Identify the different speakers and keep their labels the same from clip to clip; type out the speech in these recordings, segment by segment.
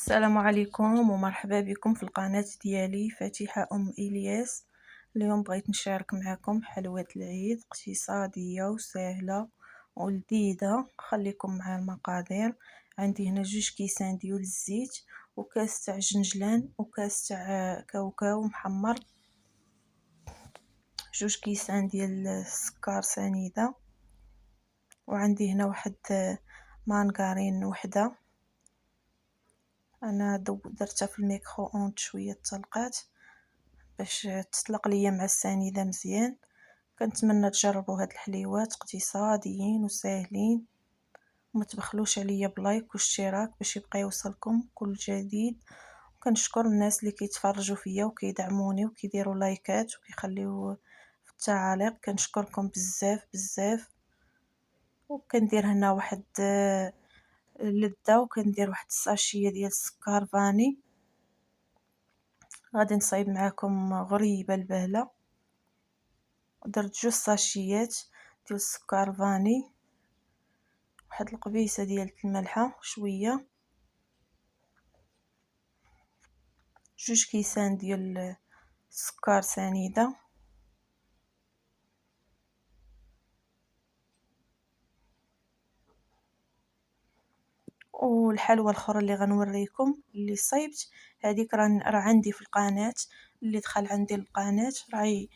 Speaker 1: السلام عليكم ومرحبا بكم في القناة ديالي فاتحة إلياس. اليوم بغيت نشارك معكم حلوات العيد اقتصادية وسهلة ولذيذة. خليكم مع المقادير. عندي هنا 2 كيسان ديال الزيت وكاس تاع جنجلان وكاس تاع كاوكاو محمر، 2 كيسان ديال السكر سنيدة، وعندي هنا واحد مانغارين وحده انا درتها في الميكرو اونت شويه تطلقات باش تطلق ليا مع السنيده مزيان. كنتمنى تجربوا هاد الحليوات اقتصاديين وساهلين، وما تبخلوش عليا بلايك واشتراك باش يبقى يوصلكم كل جديد. وكنشكر الناس اللي كيتفرجوا فيا وكيدعموني وكيديروا لايكات وكيخليو في التعاليق، كنشكركم بزاف بزاف. وكندير هنا واحد لذة، وكندير واحد الساشيه ديال السكر فاني. غادي نصايب معكم غريبه البهله. درت 2 ساشيات ديال السكر فاني، واحد القبيصه ديال الملحه شويه، 2 كيسان ديال السكر سنيده، والحلوى الاخرى اللي غنوريكم اللي صايبت هذيك راه عندي في القناه. اللي دخل عندي القناه راهي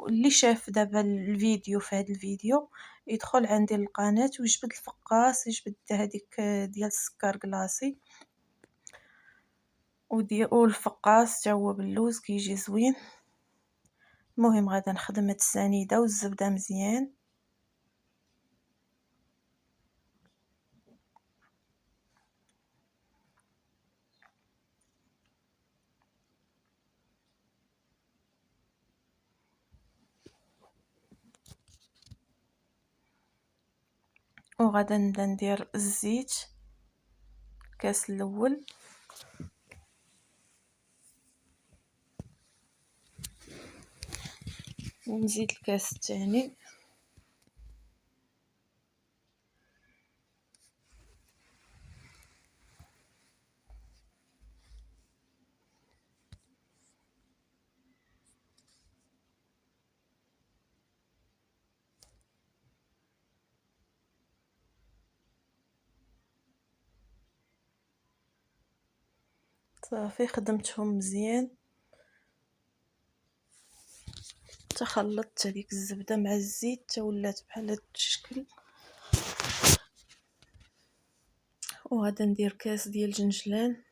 Speaker 1: اللي شاف دابا الفيديو في هذا الفيديو يدخل عندي القناه ويجبد الفقاس، يجبد هذيك ديال السكر كلاصي والفقاس تا هو باللوز كيجي زوين. المهم غادا نخدم هاد السنيده والزبده مزيان. وغادا نبدا ندير الزيت الكاس الاول، ونزيد الكاس الثاني، صافي خدمتهم مزيان تخلطت هذيك الزبده مع الزيت تا ولات بحال هاد الشكل. وغادا ندير كاس ديال جنجلان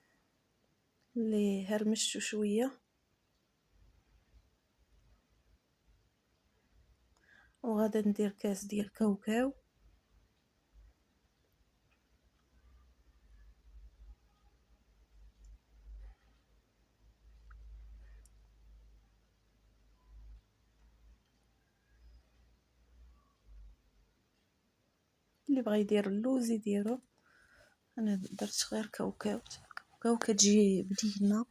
Speaker 1: اللي هرمشته شويه، وغادا ندير كاس ديال كاوكاو، اللي بغى يدير اللوز يديرو. انا درت غير كاوكاو، كاوكاو كتجي بدينه.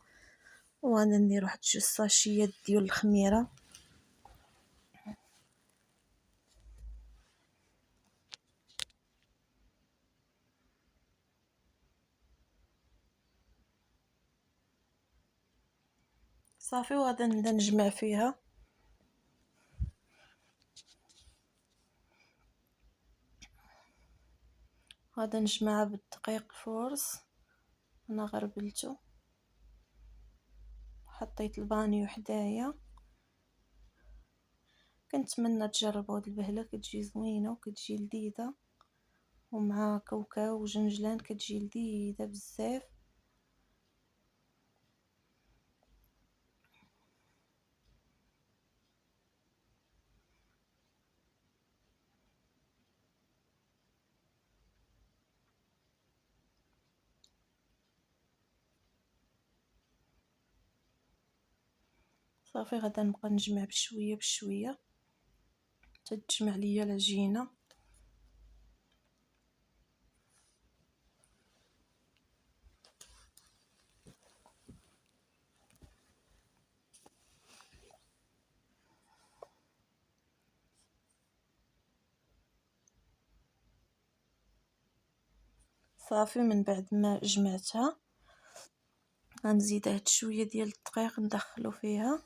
Speaker 1: وغادا ندير واحد 2 ساشيات ديال الخميره، صافي. وغادا نبدا نجمع فيها. غادا نجمعها بالدقيق الفورس، انا غربلته حطيت البانيو حدايا. كنتمنى تجربوا هاد البهله، كتجي زوينه وكتجي لذيذه، ومع كاوكاو وجنجلان كتجي لذيذه بزاف. صافي غادا نبقى نجمع بشويه بشويه تتجمع ليا العجينه. صافي من بعد ما جمعتها غنزيد هاد شويه ديال الدقيق ندخلو فيها.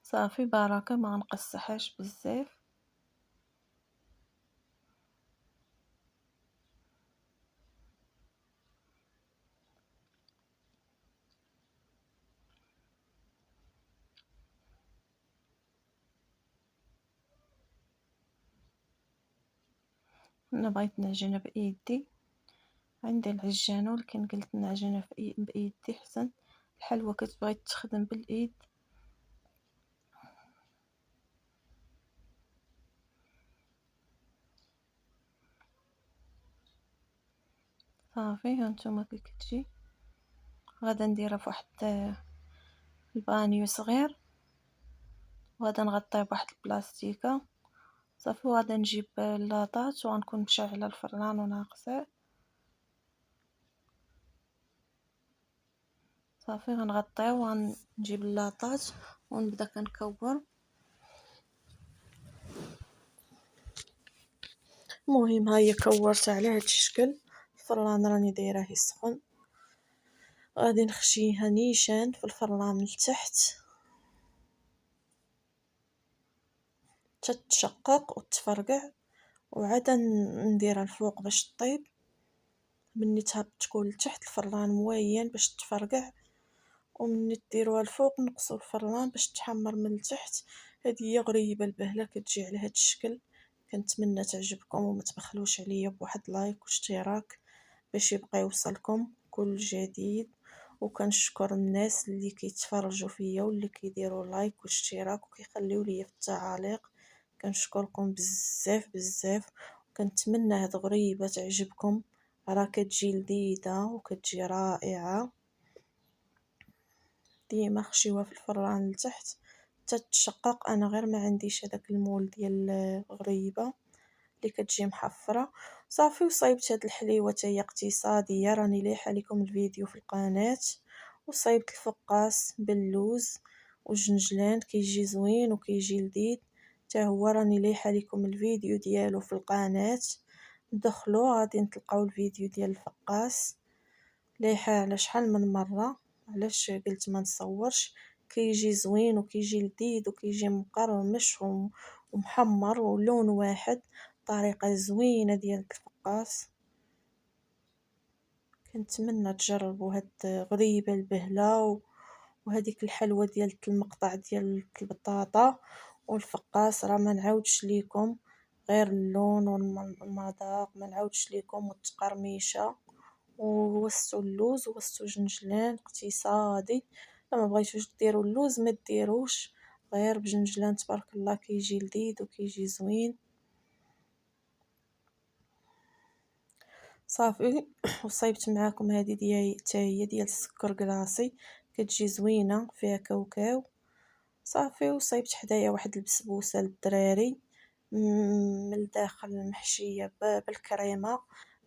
Speaker 1: صافي بركه، ما غنقصحهاش بزاف. انا بغيت نعجنها بايدي، عندي العجانه ولكن قلت نعجنها بايدي حسن. الحلوى كتبغي تخدم بالايد. صافي هانتوما كي كتجي. غادا نديرها فواحد البانيو صغير، وغادا نغطيه بواحد البلاستيكه. صافي وغادا نجيب لاطات وغنكون مشعله الفران وناقصه. صافي غنغطيه وغنجيب اللاطات ونبدا كنكور. المهم ها هي كورت على هاد الشكل. الفران راني دايراه يسخن، غادي نخشيها نيشان في الفران من التحت تتشقق وتفرقع، وعاد نديرها الفوق باش طيب. مني تكون لتحت الفران موين باش تفرقع، ومني ديروها الفوق نقصوا الفران باش تحمر من التحت. هذه هي غريبه البهله كتجي على هذا الشكل. كنتمنى تعجبكم وما تبخلوش عليا بواحد لايك واشتراك باش يبقى يوصلكم كل جديد. وكنشكر الناس اللي كيتفرجوا فيا واللي كيديروا لايك واشتراك وكيخليو ليا في التعاليق. كنشكركم بزاف بزاف، وكنتمنى هاد غريبه تعجبكم. راه كتجي لذيذه وكتجي رائعه. ديما خشيوها في الفران لتحت تتشقق. انا غير ما عنديش هذاك المول ديال الغريبه اللي كتجي محفره. صافي وصايبت هاد الحليوه هي اقتصاديه، راني لايحه لكم الفيديو في القناه. وصايبت الفقاس باللوز والجنجلان، كيجي زوين وكيجي لذيذ حتى هو. راني لايحه لكم الفيديو ديالو في القناه، دخلوا غادي تلقاو الفيديو ديال الفقاس. لايحه على شحال من مره، علاش قلت ما نصورش. كيجي زوين وكيجي لذيذ وكيجي مقرمش ومحمر ولون واحد. طريقه زوينه ديال الفقاس. كنتمنى تجربوا هاد غريبه البهله وهذيك الحلوه ديال المقطع ديال البطاطا والفقاس. راه ما نعاودش ليكم، غير اللون والمذاق ما نعاودش ليكم، والتقرميشه. ووستو اللوز ووستو جنجلان اقتصادي. لما بغيتوش ديروا اللوز ما ديروش، غير بجنجلان تبارك الله كيجي لذيذ وكيجي زوين. صافي وصايبت معاكم هذه ديال حتى هي ديال السكر كلاصي، كتجي زوينه فيها كاوكاو. صافي وصايبت حدايا واحد البسبوسه للدراري من الداخل محشيه بالكريمه.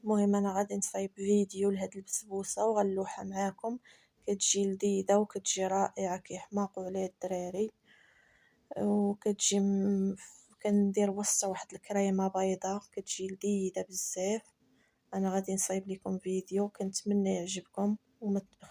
Speaker 1: المهم انا غادي نصايب فيديو لهاد البسبوسه وغنلوحها معاكم. كتجي لذيذه وكتجي رائعه كيحماقوا عليها الدراري. وكتجي كندير وسط واحد الكريمه بيضاء كتجي لذيذه بزاف. انا غادي نصايب لكم فيديو، كنتمنى يعجبكم وما تبخلوا.